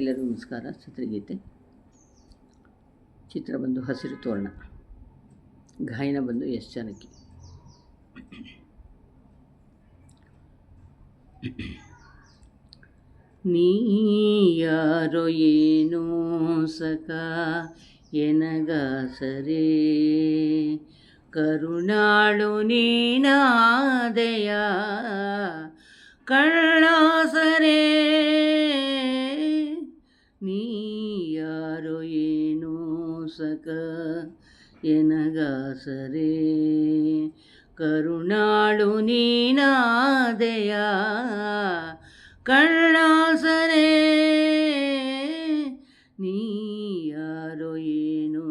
ಎಲ್ಲರಿಗೂ ನಮಸ್ಕಾರ. ಚಿತ್ರಗೀತೆ. ಚಿತ್ರ ಬಂದು ಹಸಿರು ತೋರಣ, ಗಾಯನ ಬಂದು ಎಸ್ ಜಾನಕಿ. ನೀ ಯಾರೋ ಏನೋ ಸಖ ಎನಗಾಸರೆ, ಕರುಣಾಳು ನೀನಾದೆಯ ಕಳ್ಳಾಸರೆ. ನೀ ಯಾರೋ ಏನೋ ಸಖ ಎನಗಾಸರೆ, ಕರುಣಾಳು ನೀನಾದೆಯ ಕಳ್ಳಾಸರೆ. ನೀ ಯಾರೋ ಏನೋ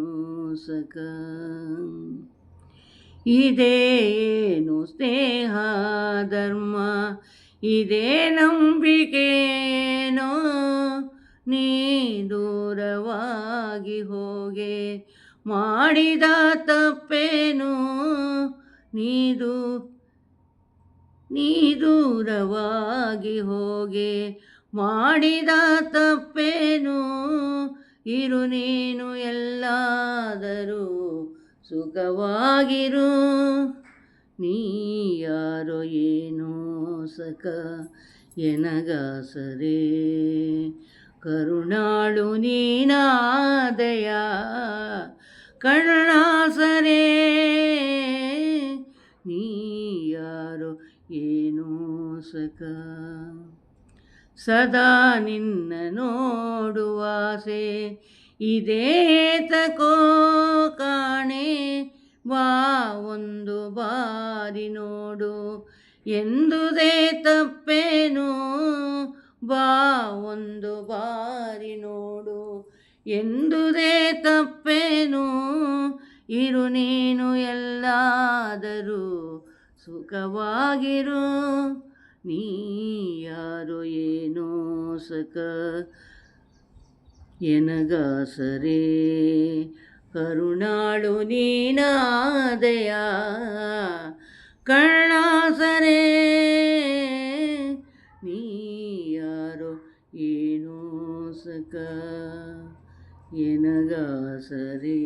ಸಖ. ಇದೇನು ಸ್ನೇಹ ಧರ್ಮ, ಇದೇ ನಂಬಿಕೆನೋ, ನೀ ದೂರವಾಗಿ ಹೋಗೆ ಮಾಡಿದ ತಪ್ಪೇನು, ನೀ ದೂರವಾಗಿ ಹೋಗೆ ಮಾಡಿದ ತಪ್ಪೇನು, ಇರು ನೀನು ಎಲ್ಲಾದರೂ ಸುಖವಾಗಿರು. ನೀ ಯಾರೋ ಏನೋ ಸಖ ಎನಗಾಸರೆ, ಕರುಣಾಳು ನೀನಾದೆಯ ಕಳ್ಳಾಸರೆ. ನೀ ಯಾರೋ ಏನೋ ಸಖ. ಸದಾ ನಿನ್ನ ನೋಡುವಾಸೆ ಇದೇತಕೋ ಕಾಣೆ, ಬಾ ಒಂದು ಬಾರಿ ನೋಡು ಎಂದುದೇ ತಪ್ಪೇನು, ಬಾ ಒಂದು ಬಾರಿ ನೋಡು ಎಂದುದೇ ತಪ್ಪೇನು, ಇರು ನೀನು ಎಲ್ಲಾದರೂ ಸುಖವಾಗಿರು. ನೀ ಯಾರೋ ಏನೋ ಸಖ ಎನಗಾಸರೆ, ಕರುಣಾಳು ನೀನಾದೆಯ ಕಳ್ಳಾಸರೆ. ನೀ ಯಾರೋ ಏನೋ ಸಖ ಎನಗಾಸರೆ.